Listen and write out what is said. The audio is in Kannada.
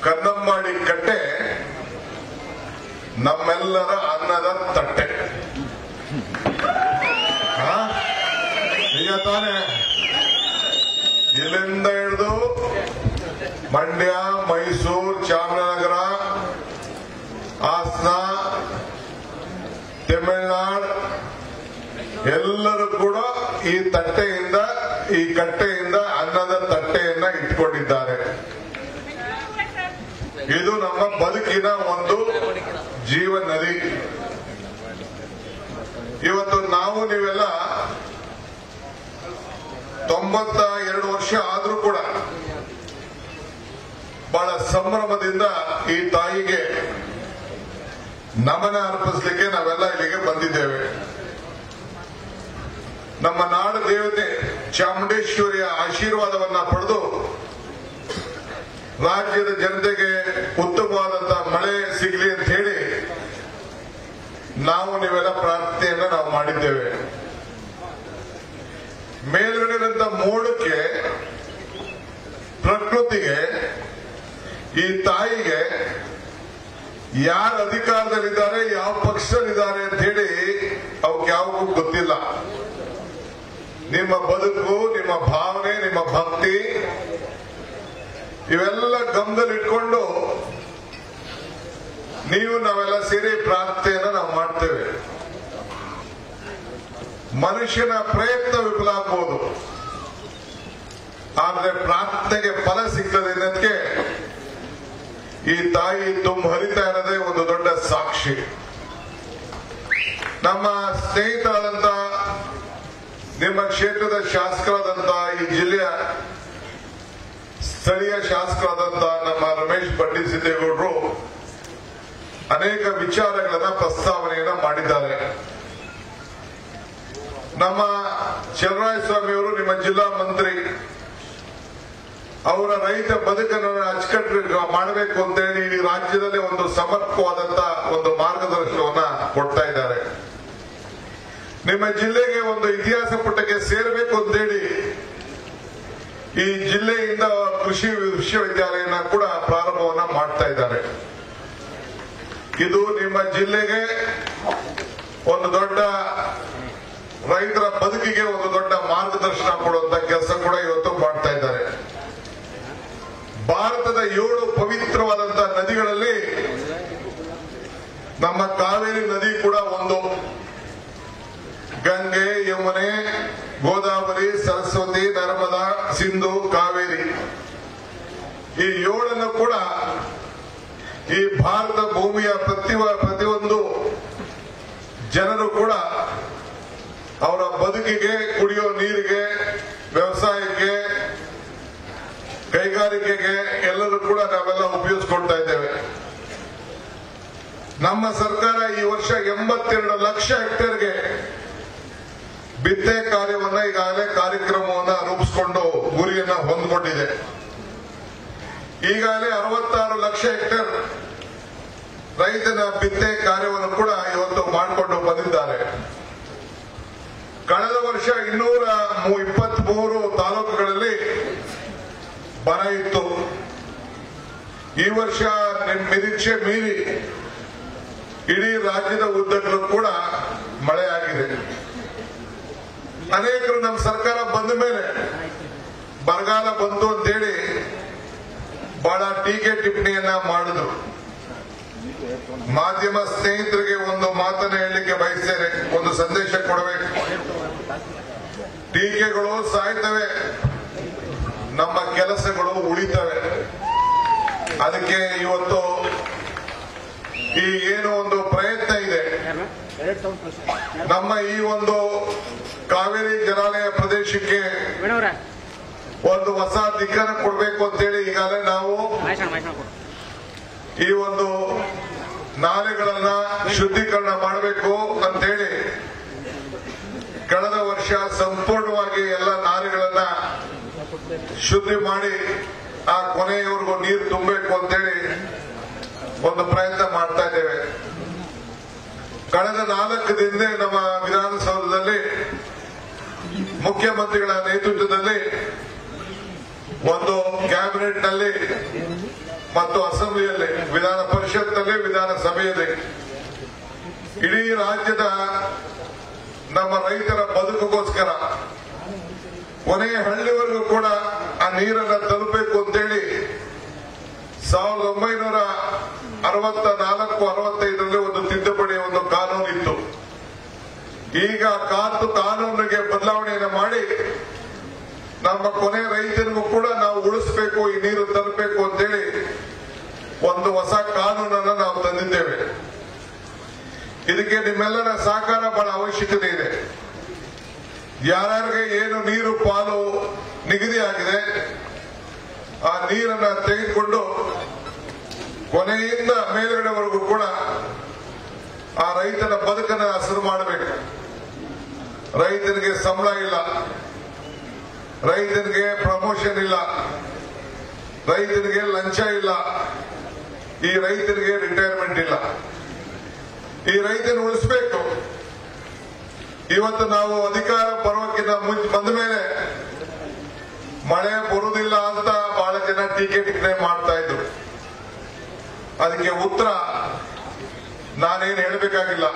ಕನ್ನಂಬಾಡಿ ಕಟ್ಟೆ ನಮ್ಮೆಲ್ಲರ ಅನ್ನದ ತಟ್ಟೆ. ಈಗ ತಾನೆ ಇಲ್ಲಿಂದ ಹಿಡಿದು ಮಂಡ್ಯ, ಮೈಸೂರು, ಚಾಮರಾಜನಗರ, ಹಾಸನ, ತಮಿಳುನಾಡು ಎಲ್ಲರೂ ಕೂಡ ಈ ತಟ್ಟೆಯಿಂದ, ಈ ಕಟ್ಟೆಯಿಂದ ಅನ್ನದ ತಟ್ಟೆಯನ್ನ ಇಟ್ಕೊಂಡಿದ್ದಾರೆ. ಇದು ನಮ್ಮ ಬದುಕಿನ ಒಂದು ಜೀವ ನದಿ. ಇವತ್ತು ನಾವು ನೀವೆಲ್ಲ 92 ವರ್ಷ ಆದ್ರೂ ಕೂಡ ಬಹಳ ಸಂಭ್ರಮದಿಂದ ಈ ತಾಯಿಗೆ ನಮನ ಅರ್ಪಿಸಲಿಕ್ಕೆ ನಾವೆಲ್ಲ ಇಲ್ಲಿಗೆ ಬಂದಿದ್ದೇವೆ. ನಮ್ಮ ನಾಡು ದೇವತೆ ಚಾಮುಂಡೇಶ್ವರಿಯ ಆಶೀರ್ವಾದವನ್ನ ಪಡೆದು ರಾಜ್ಯದ ಜನತೆಗೆ ಉತ್ತಮವಾದಂತಹ ಮಳೆ ಸಿಗಲಿ ಅಂತ ಹೇಳಿ ನೀವೆಲ್ಲ ಪ್ರಾರ್ಥನೆಯನ್ನ ನಾವು ಮಾಡಿದ್ದೇವೆ. ಮೇಲ್ಗಡೆದಂತ ಮೋಡಕ್ಕೆ, ಪ್ರಕೃತಿಗೆ, ಈ ತಾಯಿಗೆ ಯಾರು ಅಧಿಕಾರದಲ್ಲಿದ್ದಾರೆ, ಯಾವ ಪಕ್ಷದಲ್ಲಿದ್ದಾರೆ ಅಂತ ಹೇಳಿ ಅವಕ್ಕೆ ಯಾವಾಗೂ ಗೊತ್ತಿಲ್ಲ. ನಿಮ್ಮ ಬದುಕು, ನಿಮ್ಮ ಭಾವನೆ, ನಿಮ್ಮ ಭಕ್ತಿ ಇವೆಲ್ಲ ಗಮನದಲ್ಲಿಟ್ಕೊಂಡು ನಾವೆಲ್ಲ ಸೇರಿ ಪ್ರಾರ್ಥನೆಯನ್ನ ನಾವು ಮಾಡ್ತೇವೆ. ಮನುಷ್ಯನ ಪ್ರಯತ್ನ ವಿಫಲ ಆಗ್ಬೋದು, ಆದ್ರೆ ಪ್ರಾರ್ಥನೆಗೆ ಫಲ ಸಿಗ್ತದೆ ಅನ್ನೋದಕ್ಕೆ ಈ ತಾಯಿ ಹರಿತಾ ಇರೋದೇ ಒಂದು ದೊಡ್ಡ ಸಾಕ್ಷಿ. ನಮ್ಮ ಸ್ನೇಹಿತರಾದಂತ, ನಿಮ್ಮ ಕ್ಷೇತ್ರದ ಶಾಸಕರಾದಂತ, ಈ ಜಿಲ್ಲೆಯ ಸ್ಥಳೀಯ ಶಾಸಕರಾದಂತ ನಮ್ಮ ರಮೇಶ್ ಬಂಡಿಸಿದ್ದೇಗೌಡರು ಅನೇಕ ವಿಚಾರಗಳನ್ನ ಪ್ರಸ್ತಾವನೆಯನ್ನ ಮಾಡಿದ್ದಾರೆ. ನಮ್ಮ ಚಲರಾಯಸ್ವಾಮಿಯವರು, ನಿಮ್ಮ ಜಿಲ್ಲಾ ಮಂತ್ರಿ, ಅವರ ರೈತ ಬದುಕನ್ನು ಅಚ್ಚುಕಟ್ಟು ಮಾಡಬೇಕು ಅಂತೇಳಿ ಈ ರಾಜ್ಯದಲ್ಲೇ ಒಂದು ಸಮರ್ಪಕವಾದಂತ ಒಂದು ಮಾರ್ಗದರ್ಶನವನ್ನ ಕೊಡ್ತಾ ಇದ್ದಾರೆ. ನಿಮ್ಮ ಜಿಲ್ಲೆಗೆ ಒಂದು ಇತಿಹಾಸ ಪುಟಕ್ಕೆ ಸೇರಬೇಕು ಅಂತೇಳಿ ಈ ಜಿಲ್ಲೆಯಿಂದ ಕೃಷಿ ವಿಶ್ವವಿದ್ಯಾಲಯನ ಕೂಡ ಪ್ರಾರಂಭವನ್ನ ಮಾಡ್ತಾ ಇದ್ದಾರೆ. ಇದು ನಿಮ್ಮ ಜಿಲ್ಲೆಗೆ ಒಂದು ದೊಡ್ಡ, ರೈತರ ಬದುಕಿಗೆ ಒಂದು ದೊಡ್ಡ ಮಾರ್ಗದರ್ಶನ ಕೊಡುವಂತ ಕೆಲಸ ಕೂಡ ಇವತ್ತು ಮಾಡ್ತಾ ಇದ್ದಾರೆ. ಭಾರತದ 7 ಪವಿತ್ರವಾದಂತಹ ನದಿಗಳಲ್ಲಿ ನಮ್ಮ ಕಾವೇರಿ ನದಿ ಕೂಡ ಒಂದು. ಗಂಗೆ, ಯಮುನೆ, ಗೋದಾವರಿ, ಸರಸ್ವತಿ, ನರ್ಮದಾ, ಸಿಂಧು, ಕಾವೇರಿ, ಈ 7 ಕೂಡ ಈ ಭಾರತ ಭೂಮಿಯ ಪ್ರತಿಯೊಂದು ಜನರು ಕೂಡ ಅವರ ಬದುಕಿಗೆ, ಕುಡಿಯೋ ನೀರಿಗೆ, ವ್ಯವಸಾಯಕ್ಕೆ, ಕೈಗಾರಿಕೆಗೆ ಎಲ್ಲರೂ ಕೂಡ ನಾವೆಲ್ಲ ಉಪಯೋಗಿಸ್ಕೊಳ್ತಾ ಇದ್ದೇವೆ. ನಮ್ಮ ಸರ್ಕಾರ ಈ ವರ್ಷ 82 ಲಕ್ಷ ಹೆಕ್ಟೇರ್ಗೆ ಬಿತ್ತೆ ಕಾರ್ಯವನ್ನ ಈಗಾಗಲೇ ಕಾರ್ಯಕ್ರಮವನ್ನ ರೂಪಿಸಿಕೊಂಡು ಗುರಿಯನ್ನ ಹೊಂದಿಕೊಂಡಿದೆ. ಈಗಾಗಲೇ 66 ಲಕ್ಷ ಹೆಕ್ಟೇರ್ ರೈತನ ಬಿತ್ತೆ ಕಾರ್ಯವನ್ನು ಕೂಡ ಇವತ್ತು ಮಾಡಿಕೊಂಡು ಬಂದಿದ್ದಾರೆ. ಕಳೆದ ವರ್ಷ 223 ತಾಲೂಕುಗಳಲ್ಲಿ ಬರ ಇತ್ತು. ಈ ವರ್ಷ ನಿರೀಕ್ಷೆ ಮೀರಿ ಇಡೀ ರಾಜ್ಯದ ಉದ್ದಕ್ಕೂ ಕೂಡ ಮಳೆ ಆಗಿದೆ. ಅನೇಕರು ನಮ್ಮ ಸರ್ಕಾರ ಬಂದ ಮೇಲೆ ಬರಗಾಲ ಬಂತು ಅಂತೇಳಿ ಬಹಳ ಟೀಕೆ ಟಿಪ್ಪಣಿಯನ್ನ ಮಾಡಿದ್ರು. ಮಾಧ್ಯಮ ಸ್ನೇಹಿತರಿಗೆ ಒಂದು ಮಾತನ್ನ ಹೇಳಲಿಕ್ಕೆ ಬಯಸ್ತೇನೆ, ಒಂದು ಸಂದೇಶ ಕೊಡಬೇಕು. ಟೀಕೆಗಳು ಸಾಯ್ತವೆ, ನಮ್ಮ ಕೆಲಸಗಳು ಉಳಿತವೆ. ಅದಕ್ಕೆ ಇವತ್ತು ಈ ಏನು ಒಂದು ಪ್ರಯತ್ನ ಇದೆ, ನಮ್ಮ ಈ ಒಂದು ಕಾವೇರಿ ಜಲಾನಯ ಪ್ರದೇಶಕ್ಕೆ ಒಂದು ಹೊಸ ದಿಕ್ಕನ್ನು ಕೊಡಬೇಕು ಅಂತೇಳಿ ಈಗಾಗಲೇ ನಾವು ಈ ಒಂದು ನಾಲೆಗಳನ್ನ ಶುದ್ಧೀಕರಣ ಮಾಡಬೇಕು ಅಂತೇಳಿ ಕಳೆದ ವರ್ಷ ಸಂಪೂರ್ಣವಾಗಿ ಎಲ್ಲ ನಾಲೆಗಳನ್ನ ಶುದ್ಧಿ ಮಾಡಿ ಆ ಕೊನೆಯವರೆಗೂ ನೀರು ತುಂಬಬೇಕು ಅಂತೇಳಿ ಒಂದು ಪ್ರಯತ್ನ ಮಾಡ್ತಾ ಇದ್ದೇವೆ. ಕಳೆದ 4 ದಿನದಿಂದ ನಮ್ಮ ವಿಧಾನಸೌಧದಲ್ಲಿ ಮುಖ್ಯಮಂತ್ರಿಗಳ ನೇತೃತ್ವದಲ್ಲಿ ಒಂದು ಕ್ಯಾಬಿನೆಟ್ ನಲ್ಲಿ ಮತ್ತು ಅಸೆಂಬ್ಲಿಯಲ್ಲಿ, ವಿಧಾನ ಪರಿಷತ್ನಲ್ಲಿ, ವಿಧಾನಸಭೆಯಲ್ಲಿ ಇಡೀ ರಾಜ್ಯದ ನಮ್ಮ ರೈತರ ಬದುಕಿಗೋಸ್ಕರ ಕೊನೆಯ ಹಳ್ಳಿವರೆಗೂ ಕೂಡ ಆ ನೀರನ್ನ ತಲುಪಬೇಕು ಅಂತೇಳಿ 1964-65ರಲ್ಲಿ ಒಂದು ತಿದ್ದುಪಡಿ ಒಂದು ಕಾನೂನು ಇತ್ತು. ಈಗ ಕಾನೂನಿಗೆ ಬದಲಾವಣೆಯನ್ನು ಮಾಡಿ ನಮ್ಮ ಕೊನೆ ರೈತರಿಗೂ ಕೂಡ ನಾವು ಉಳಿಸಬೇಕು, ಈ ನೀರು ತಲುಪಬೇಕು ಅಂತೇಳಿ ಒಂದು ಹೊಸ ಕಾನೂನನ್ನು ನಾವು ತಂದಿದ್ದೇವೆ. ಇದಕ್ಕೆ ನಿಮ್ಮೆಲ್ಲರ ಸಹಕಾರ ಬಹಳ ಅವಶ್ಯಕತೆ ಇದೆ. ಯಾರ್ಯಾರಿಗೆ ಏನು ನೀರು ಪಾಲು ನಿಗದಿ ಆಗಿದೆ ಆ ನೀರನ್ನ ತೆಗೆದುಕೊಂಡು ಕೊನೆಯಿಂದ ಮೇಲ್ಗಡೆವರೆಗೂ ಕೂಡ ಆ ರೈತನ ಬದುಕನ್ನ ಹಸಿರು ಮಾಡಬೇಕು. ರೈತನಿಗೆ ಸಂಬಳ ಇಲ್ಲ, ರೈತನಿಗೆ ಪ್ರಮೋಷನ್ ಇಲ್ಲ, ರೈತನಿಗೆ ಲಂಚ ಇಲ್ಲ, ಈ ರೈತನಿಗೆ ರಿಟೈರ್ಮೆಂಟ್ ಇಲ್ಲ. ಈ ರೈತನ ಉಳಿಸಬೇಕು. ಇವತ್ತು ನಾವು ಅಧಿಕಾರ ಬರೋಕ್ಕಿಂತ ಮುಂಚೆ ಬಂದ ಮೇಲೆ ಮಳೆ ಬರುವುದಿಲ್ಲ ಅಂತ ಬಹಳ ಜನ ಟೀಕೆ ಮಾಡ್ತಾ ಇದ್ರು. ಅದಕ್ಕೆ ಉತ್ತರ ನಾನೇನು ಹೇಳಬೇಕಾಗಿಲ್ಲ.